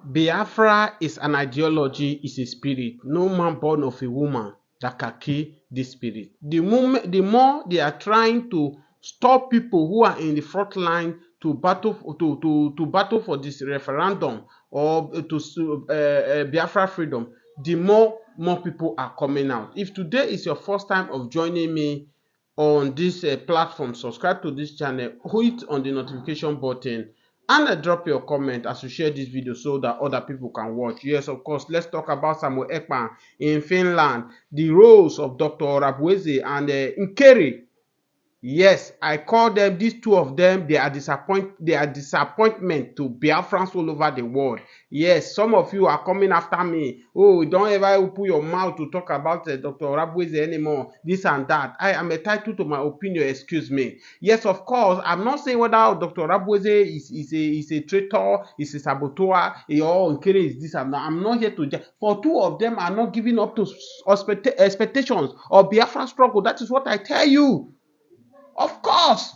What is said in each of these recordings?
Biafra is an ideology, is a spirit. No man born of a woman that can kill this spirit. The more they are trying to stop people who are in the front line to battle to battle for this referendum or to Biafra freedom, the more people are coming out. If today is your first time of joining me on this platform, subscribe to this channel, hit on the notification button, and drop your comment as you share this video so that other people can watch. Yes, of course, let's talk about Samuel Ekpan in Finland, the roles of Dr. Rabweze and Nkeri. Yes, I call them, these two of them, they are disappointment to Biafrans all over the world. Yes, some of you are coming after me. Oh, don't ever open your mouth to talk about Dr. Rabweze anymore, this and that. I am entitled to my opinion, excuse me. Yes, of course, I'm not saying whether Dr. Rabweze is a traitor, is a saboteur, or Nkere is this and that. I'm not here to judge. For two of them are not giving up to expectations of Biafra struggle. That is what I tell you. Of course,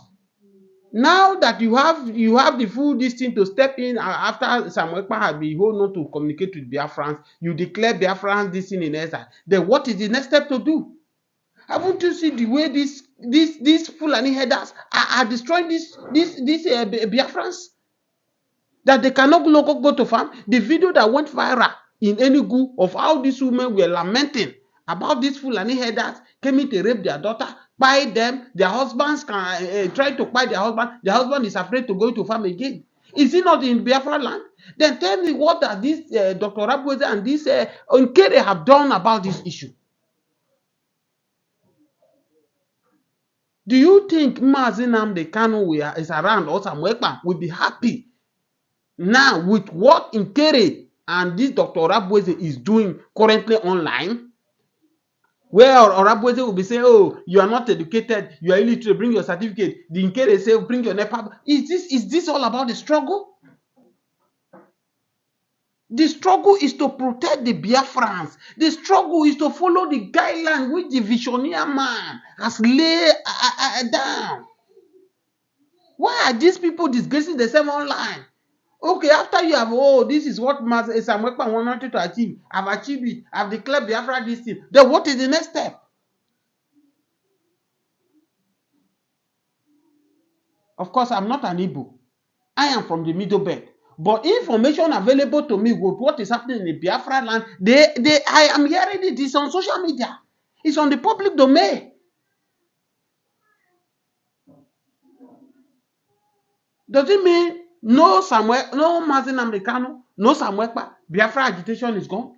now that you have the full this thing to step in after Samuel Ekpa has been able not to communicate with Biafrans, you declare Biafrans this thing in exile. Then what is the next step to do? Haven't you seen the way these Fulani headers are destroying these Biafrans? That they cannot go to farm. The video that went viral in Enugu of how these women were lamenting about these Fulani headers coming to rape their daughter, buy them, their husbands can try to buy their husband is afraid to go to farm again. Is it not in Biafra land? Then tell me what that this Dr. Rabweze and this Nkere have done about this issue. Do you think Mazi Nnamdi Kanu is around or Samuel Ekpa will be happy now with what Nkere and this Dr. Rabweze is doing currently online? Where Rabweze will be saying, oh, you are not educated, you are illiterate, bring your certificate. The Nkere say, bring your NEPA. Is this all about the struggle? The struggle is to protect the Biafrans. The struggle is to follow the guidelines which the visionary man has laid down. Why are these people disgracing themselves online? Okay, after you have, oh, this is what Samuel Ekpa wanted to achieve. I've achieved it. I've declared Biafra this thing. Then what is the next step? Of course, I'm not an Igbo. I am from the Middle Belt. But information available to me with what is happening in the Biafra land, I am hearing it. It's on social media. It's on the public domain. Does it mean no Mazi Nnamdi Kanu, no Samuel Ekpa, Biafra agitation is gone?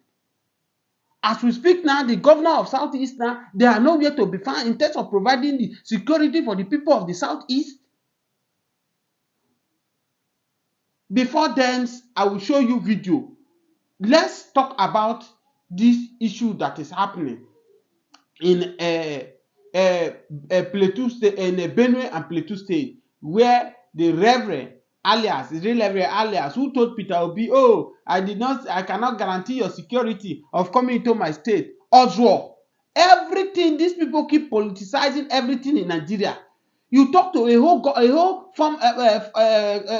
As we speak now, the governor of Southeast now, they are nowhere to be found in terms of providing the security for the people of the Southeast. Before then, I will show you video. Let's talk about this issue that is happening in Plateau State, in Benue and Plateau State, where the Reverend alias, who told Peter Obi, oh, I cannot guarantee your security of coming into my state. Oswald, everything, these people keep politicizing everything in Nigeria. You talk to a whole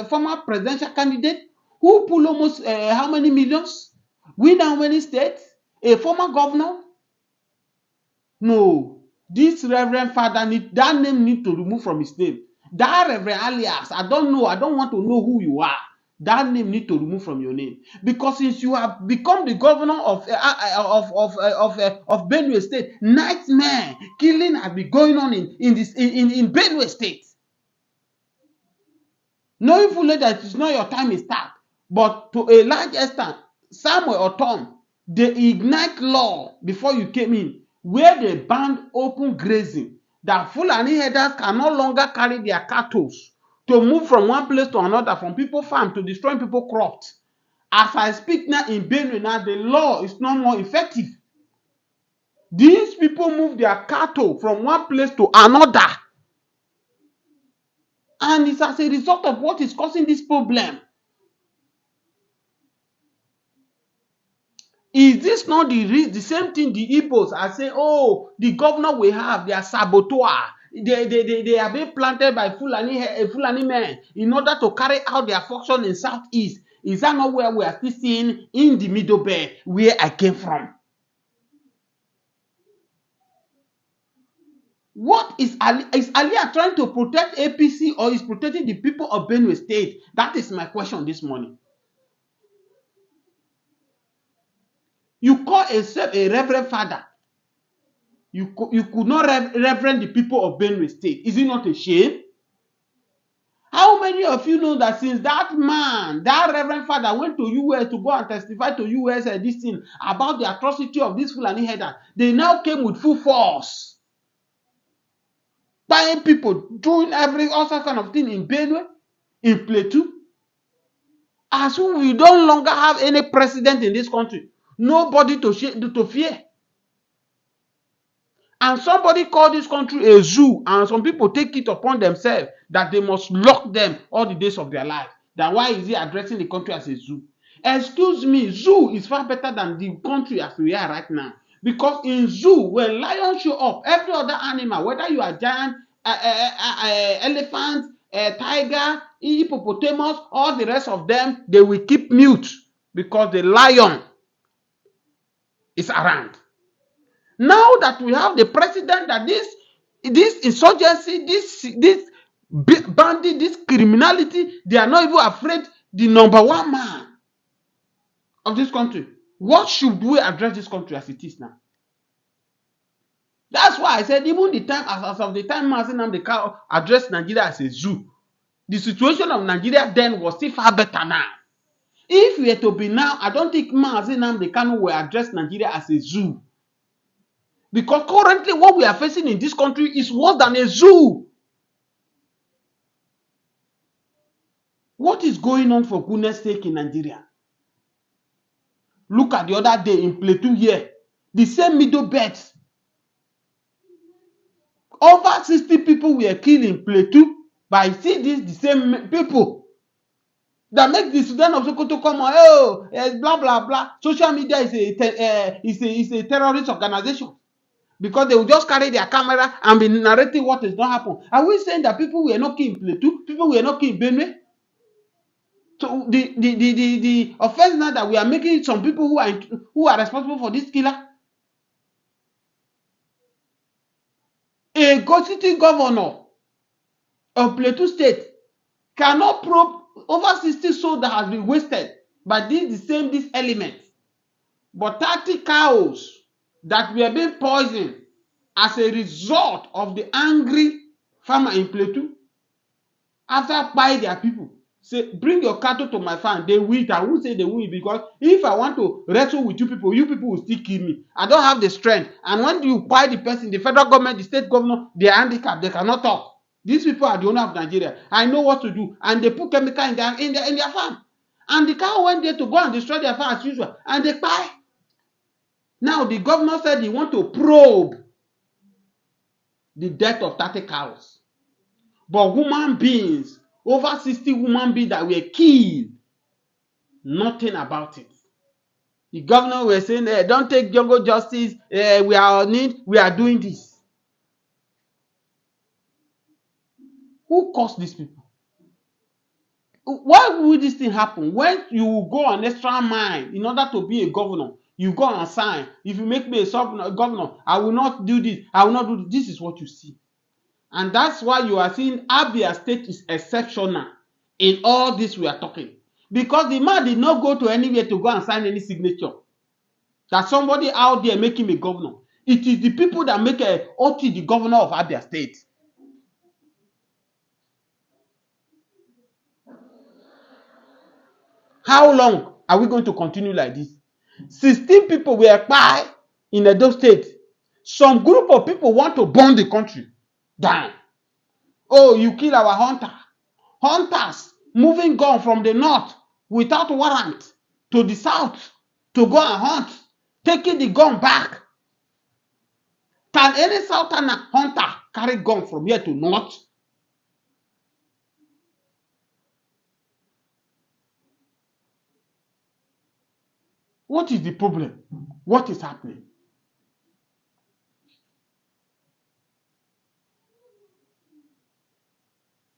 former presidential candidate who pull almost how many millions, win how many states, a former governor. No, this Reverend Father that name need to remove from his name. That Reverend alias, I don't know. I don't want to know who you are. That name need to remove from your name, because since you have become the governor of Benue State, nightmare killing has been going on in Benue State. Knowing fully that it's not your time is start, but to a large extent, Samuel or Tom, they ignite law before you came in, where they banned open grazing, that Fulani headers can no longer carry their cattle to move from one place to another, from people farm to destroying people crops. As I speak now in Benue now, the law is no more effective. These people move their cattle from one place to another. And it's as a result of what is causing this problem. Is this not the same thing the Igbos are saying, oh, the governor we have, they are saboteur. They are being planted by Fulani men in order to carry out their function in Southeast. Is that not where we are still seeing in the middle belt where I came from? What is Ali? Is Alia trying to protect APC or is protecting the people of Benue State? That is my question this morning. You call yourself a reverend father. You could not reverend the people of Benue State. Is it not a shame? How many of you know that since that man, that reverend father went to US to go and testify to US this thing about the atrocity of this Fulani header, they now came with full force, buying people, doing all sorts kind of thing in Benue, in Plateau. As we no longer have any president in this country, nobody to fear. And somebody called this country a zoo, and some people take it upon themselves that they must lock them all the days of their life. Then why is he addressing the country as a zoo? Excuse me, zoo is far better than the country as we are right now. Because in zoo, when lions show up, every other animal, whether you are giant, elephant, tiger, hippopotamus, all the rest of them, they will keep mute because the lion is around. Now that we have the president that this insurgency, this bandit, this criminality, they are not even afraid the number one man of this country. What should we address this country as it is now? That's why I said even the time as of the time Mazi Nnamdi Kanu addressed Nigeria as a zoo, the situation of Nigeria then was still far better now. If we are to be now, I don't think Mazi Nnamdi Kanu will address Nigeria as a zoo. Because currently what we are facing in this country is worse than a zoo. What is going on for goodness sake in Nigeria? Look at the other day in Plateau here. The same middle belt. Over 60 people were killed in Plateau by the same people that make the Sudan of Sokoto come on, blah, blah, blah. Social media is a terrorist organization. Because they will just carry their camera and be narrating what is not happening. Are we saying that people were not killed in Plateau? People were not killed in Benue? So the offense now that we are making some people who are responsible for this killer. A city governor of Plateau State cannot probe over 60 souls that has been wasted by these elements. But 30 cows that were being poisoned as a result of the angry farmer in Plateau after buying their people. Say, bring your cattle to my farm. They will eat. I won't say they will eat because if I want to wrestle with you people will still kill me. I don't have the strength. And when you buy the person, the federal government, the state governor, they are handicapped. They cannot talk. These people are the owner of Nigeria. I know what to do. And they put chemical in their farm. And the cow went there to go and destroy their farm as usual. And they buy. Now the governor said he want to probe the death of 30 cows. But human beings, over 60 human beings that were killed, nothing about it. The governor was saying, don't take jungle justice, we are on it, we are doing this. Who caused these people? Why would this thing happen? When you go an extra mile in order to be a governor, you go and sign. If you make me a governor, I will not do this, I will not do this. This is what you see. And that's why you are seeing Abia State is exceptional in all this we are talking. Because the man did not go to anywhere to go and sign any signature. That somebody out there make him a governor. It is the people that make Oti the governor of Abia State. How long are we going to continue like this? 16 people were killed in Edo State. Some group of people want to burn the country down. Oh, you kill our hunter. Hunters moving gun from the north without warrant to the south to go and hunt, taking the gun back. Can any southern hunter carry gun from here to north? What is the problem? What is happening?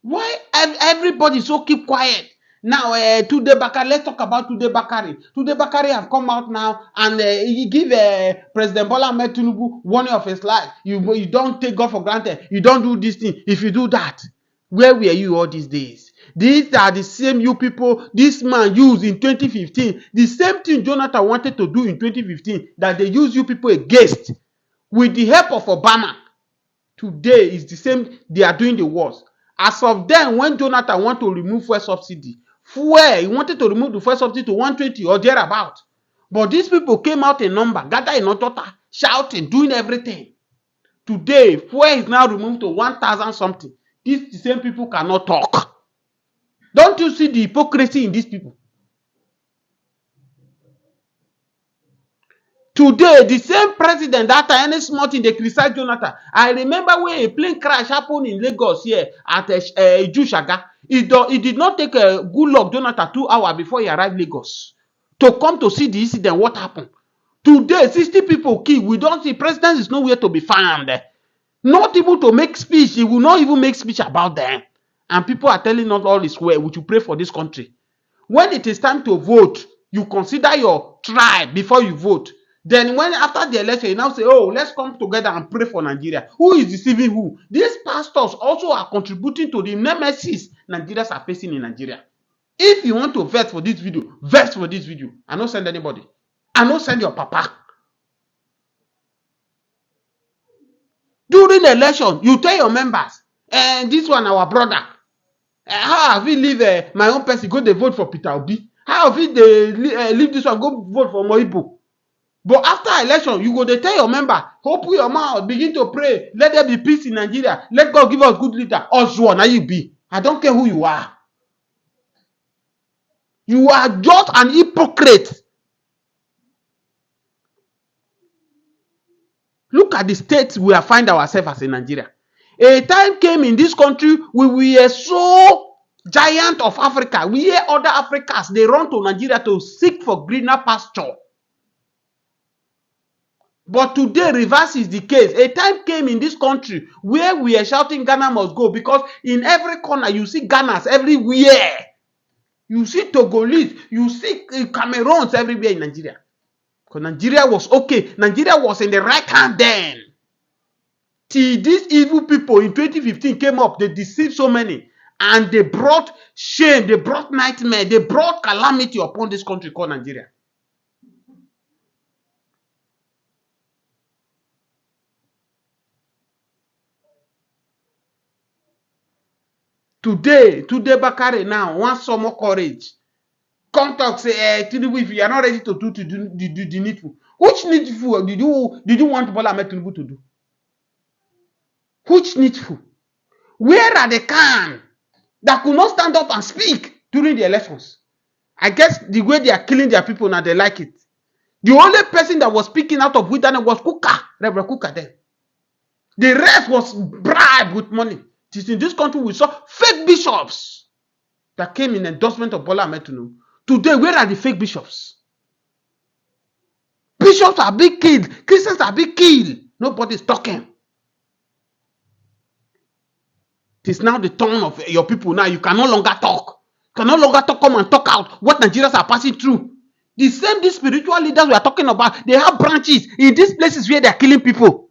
Why everybody so keep quiet? Now, Tude Bakari, let's talk about Tude Bakari. Tude Bakari have come out now and he give President Bola Ahmed Tinubu warning of his life. You don't take God for granted. You don't do this thing. If you do that, where were you all these days? These are the same you people this man used in 2015. The same thing Jonathan wanted to do in 2015 that they use you people against with the help of Obama. Today is the same. They are doing the worst. As of then, when Jonathan wanted to remove fuel subsidy, he wanted to remove the fuel subsidy to 120 or thereabout. But these people came out in number, gathered in Otota, shouting, doing everything. Today, fuel is now removed to 1,000 something. These the same people cannot talk. Don't you see the hypocrisy in these people? Today, the same president that any small thing they criticize Jonathan. I remember when a plane crash happened in Lagos here at Ijushaga. It did not take a good luck Jonathan 2 hours before he arrived Lagos to come to see the incident. What happened? Today, 60 people killed. We don't see president is nowhere to be found. Not able to make speech. He will not even make speech about them. And people are telling us all is well. We should pray for this country. When it is time to vote, you consider your tribe before you vote. Then when after the election, you now say, oh, let's come together and pray for Nigeria. Who is deceiving who? These pastors also are contributing to the nemesis Nigerians are facing in Nigeria. If you want to vote for this video, vote for this video. I don't send anybody. I don't send your papa. During the election, you tell your members, this one our brother. How have we leave my own person, go they vote for Peter Obi? How have we leave this one, go vote for Moibo? But after election, you go they tell your member, open your mouth, begin to pray, let there be peace in Nigeria, let God give us good leader. Oswald, now you be. I don't care who you are. You are just an hypocrite. Look at the state we are find ourselves as in Nigeria. A time came in this country we were so giant of Africa. We hear other Africans, they run to Nigeria to seek for greener pasture. But today, reverse is the case. A time came in this country where we are shouting Ghana must go because in every corner you see Ghanas everywhere. You see Togolese, you see Cameroons everywhere in Nigeria. Because Nigeria was okay. Nigeria was in the right hand then. Till these evil people in 2015 came up, they deceived so many. And they brought shame, they brought nightmare, they brought calamity upon this country called Nigeria. Today Bakare now wants some more courage. Come talk, say, Tinubu, if you are not ready to do the needful. Which needful did you want Bola Ahmed Tinubu to do? Which needful? Where are the can that could not stand up and speak during the elections? I guess the way they are killing their people now, they like it. The only person that was speaking out of wilderness was Kuka, Reverend Kuka then. The rest was bribed with money. It is in this country we saw fake bishops that came in endorsement of Bola Ahmed Tinubu. Today, where are the fake bishops? Bishops are being killed. Christians are being killed. Nobody's talking. It is now the turn of your people now. You can no longer talk. You can no longer talk, come and talk out what Nigerians are passing through. These spiritual leaders we are talking about, they have branches in these places where they are killing people.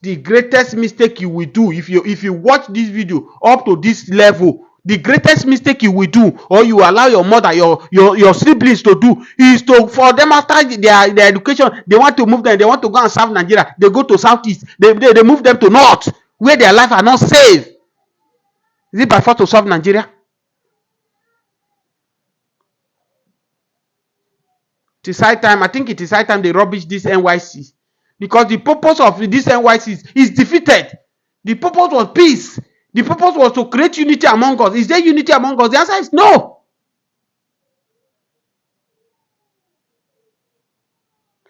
The greatest mistake you will do if you watch this video up to this level, the greatest mistake you will do, or you allow your mother, your siblings to do, is to for them after their education, they want to move them, they want to go and serve Nigeria, they go to southeast, they move them to north, where their life are not safe. Is it by force to serve Nigeria? It is high time. I think it is high time they rubbish this NYC. Because the purpose of this NYC is defeated. The purpose was peace. The purpose was to create unity among us. Is there unity among us? The answer is no.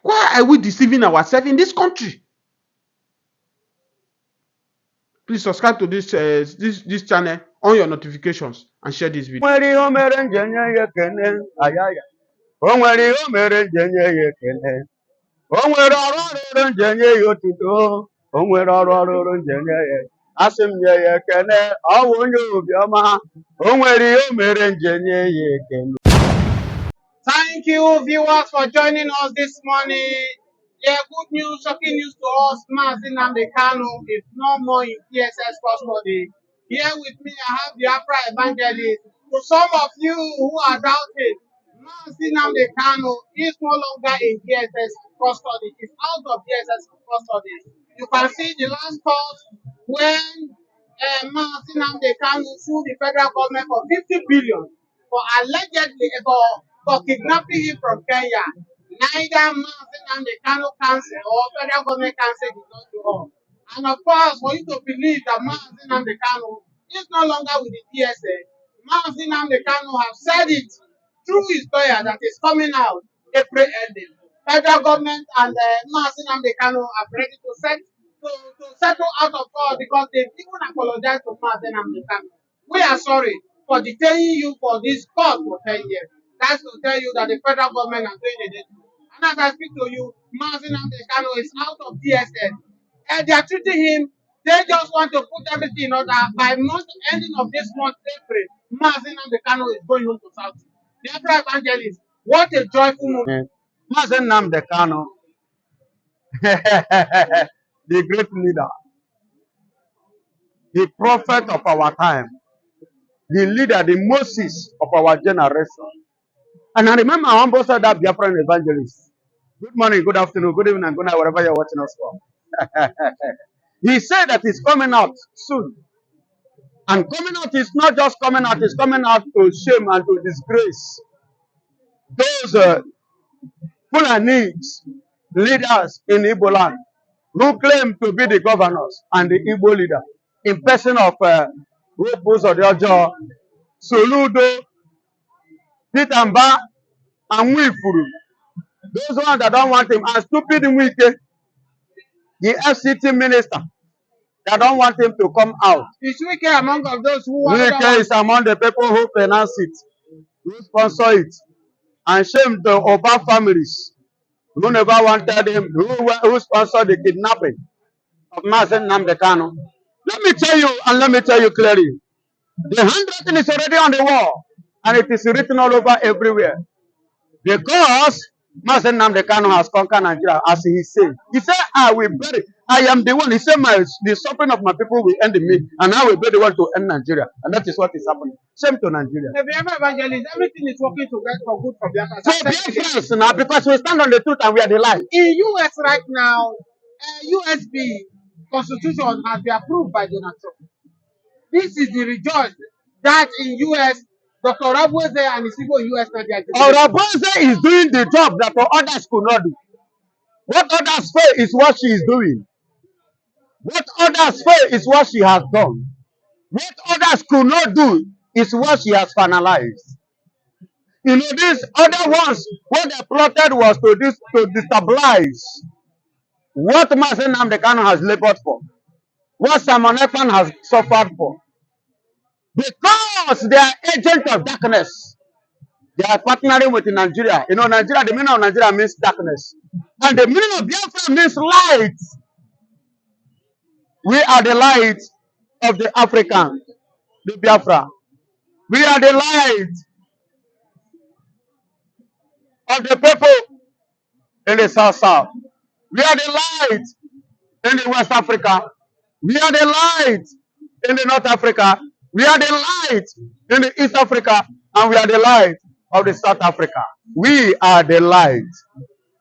Why are we deceiving ourselves in this country? Please subscribe to this channel on your notifications and share this video. O nwere ọrụ ọrụrụ njenye ya otuto, o nwere ọrụ ọrụrụ njenye ya asị m nye ya ekene ọ bụ onye obiọma o nwere ihe o mere nje nye ya ekene. Thank you, viewers, for joining us this morning. Yeah, good news, shocking news to us. Mazi Nnamdi Kanu is no more in PSS custody. Here with me, I have Biafra evangelist. To some of you who are doubting, Mazi Nnamdi Kanu is no longer in PSS custody. He's out of PSS custody. You can see the last court when Mazi Nnamdi Kanu sued the federal government for 50 billion for allegedly for kidnapping him from Kenya. Neither Mazi Nnamdi Kanu Council or federal government council did not do all. And of course, for you to believe that Mazi Nnamdi Kanu is no longer with the DSA, Mazi Nnamdi Kanu have said it through his lawyer that is coming out April ending. Federal government and Mazi Nnamdi Kanu are ready to settle out of court because they've even apologized to Mazi Nnamdi Kanu. We are sorry for detaining you for this court for 10 years. That's to tell you that the federal government are doing it. And as I speak to you, Mazi Nnamdi Kanu is out of DSS. And they are treating him, they just want to put everything in order. By month ending of this month, April, Mazi Nnamdi Kanu is going home to South. The Biafra evangelist, what a joyful moment. Mazi Nnamdi Kanu, the great leader, the prophet of our time, the leader, the Moses of our generation. And I remember I almost said that Biafran evangelist. Good morning, good afternoon, good evening, good night, wherever you're watching us from. He said that he's coming out soon. And coming out is not just coming out, it's coming out to shame and to disgrace those Fulani leaders in Igbo land who claim to be the governors and the Igbo leader in person of Rupus Odiojo, Soludo, Peter Mba, and Wifuru. Those ones that don't want him, and stupid Wike, the FCT minister, that don't want him to come out. Is Wike among of those who want Wike is among the people who finance it, who sponsor it, and shame the Oba families who never wanted him, who sponsored the kidnapping of Mazi Nnamdi Kanu. Let me tell you, and let me tell you clearly, the handwriting is already on the wall, and it is written all over everywhere. Because Mazi Nnamdi Kanu has conquered Nigeria, as he said. He said, I will bury. I am the one. He said, the suffering of my people will end in me, and I will be the one to end Nigeria. And that is what is happening. Shame to Nigeria. The Biafra evangelist, everything is working together for good for Biafra. So Biafrans now, because we stand on the truth and we are the light. In US right now, USB constitution has been approved by Donald Trump. This is the rejoice that in US, Dr. Rabweze and his people in US now they are Rabweze is doing the job that others could not do. What others fail is what she is doing. What others fail is what she has done. What others could not do is what she has finalized. You know, these other ones, what they plotted was to destabilize what Mazi Nnamdi Kanu has labored for, what Simon Ekpan has suffered for. Because they are agents of darkness. They are partnering with Nigeria. You know, Nigeria, the meaning of Nigeria means darkness. And the meaning of Biafra means light. We are the light of the African, the Biafra. We are the light of the people in the South. We are the light in the West Africa. We are the light in the North Africa. We are the light in the East Africa. And we are the light of the South Africa. We are the light.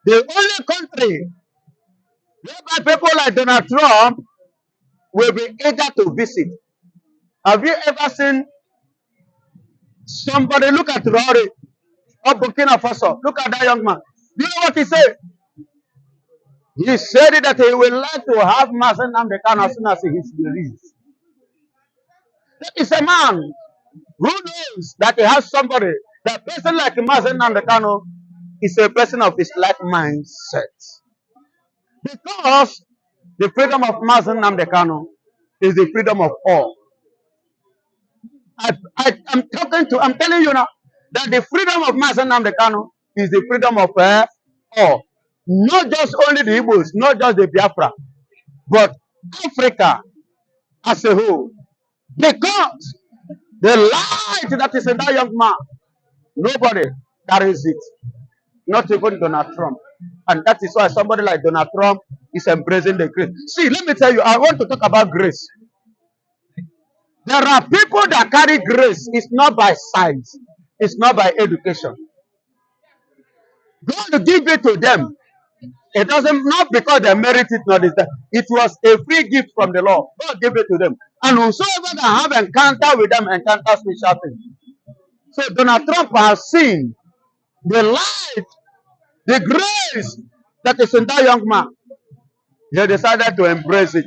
The only country whereby people like Donald Trump will be eager to visit. Have you ever seen somebody look at Rory or Burkina Faso? Look at that young man. Do you know what he said? He said that he would like to have Mazi Nnamdi Kanu as soon as he is released. That is a man who knows that he has somebody. That person like Mazi Nnamdi Kanu is a person of his like mindset. Because the freedom of Mazi Nnamdi Kanu is the freedom of all. I'm telling you now that the freedom of Mazi Nnamdi Kanu is the freedom of all. Not just only the Igbos, not just the Biafra, but Africa as a whole. Because the light that is in that young man, nobody carries it. Not even Donald Trump. And that is why somebody like Donald Trump is embracing the grace. See, let me tell you, I want to talk about grace. There are people that carry grace. It's not by science. It's not by education. God give it to them. It doesn't, not because they merit it, not this. It was a free gift from the Lord. God gave it to them. And whosoever that have encounter with them encounters special things. So Donald Trump has seen the light, the grace that is in that young man. He decided to embrace it.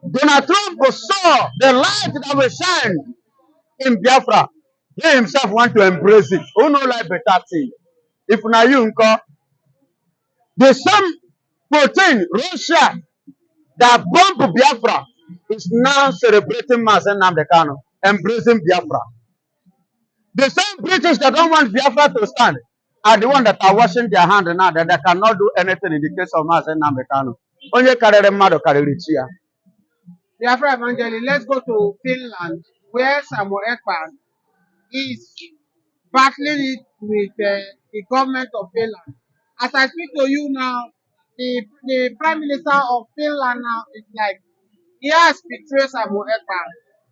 Donald Trump saw the light that will shine in Biafra. He himself want to embrace it. Who know like better thing? If na you nko, the same protein Russia that bombed Biafra is now celebrating Mazen Namdekano, embracing Biafra. The same British that don't want Biafra to stand are the ones that are washing their hands now that they cannot do anything in the case of Mazen Namdekano. Onye karere mmadụ karịrị chi ya. Biafra evangelist, let's go to Finland, where Samuel Ekpa is battling it with the government of Finland. As I speak to you now, the Prime Minister of Finland now is like, he has betrayed Samuel Ekpa.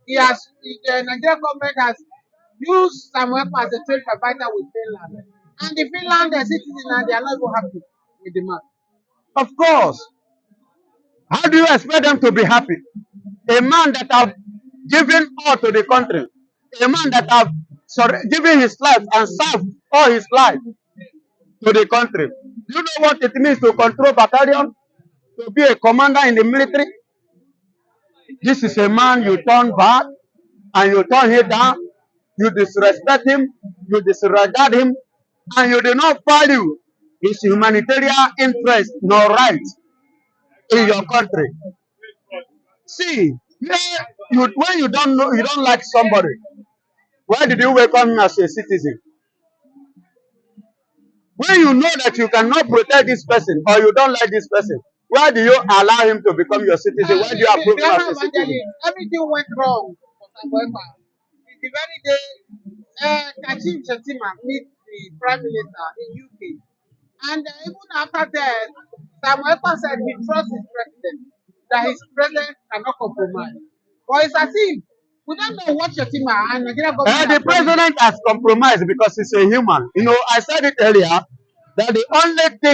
The Nigerian government has used Samuel Ekpa as a trade provider with Finland. And the Finland citizens, they are not even happy with the man. Of course. How do you expect them to be happy? A man that have given all to the country, a man that have given his life and served all his life to the country. Do you know what it means to control battalion? To be a commander in the military? This is a man you turn back and you turn him down, you disrespect him, you disregard him, and you do not value his humanitarian interest nor right in your country. See, when you don't know, you don't like somebody, why did you welcome him as a citizen? When you know that you cannot protect this person or you don't like this person, why do you allow him to become your citizen? Why do you approve him as a citizen? Everything went wrong for Samuel Ekpa. It's the very day Kachim Shettima meet the Prime Minister in UK. And even after that, Samuel Ekpa said he trusts his president, that his president cannot compromise. But it's as if we don't know what Shettima and Nigeria government. The president has compromised because he's a human. You know, I said it earlier that the only thing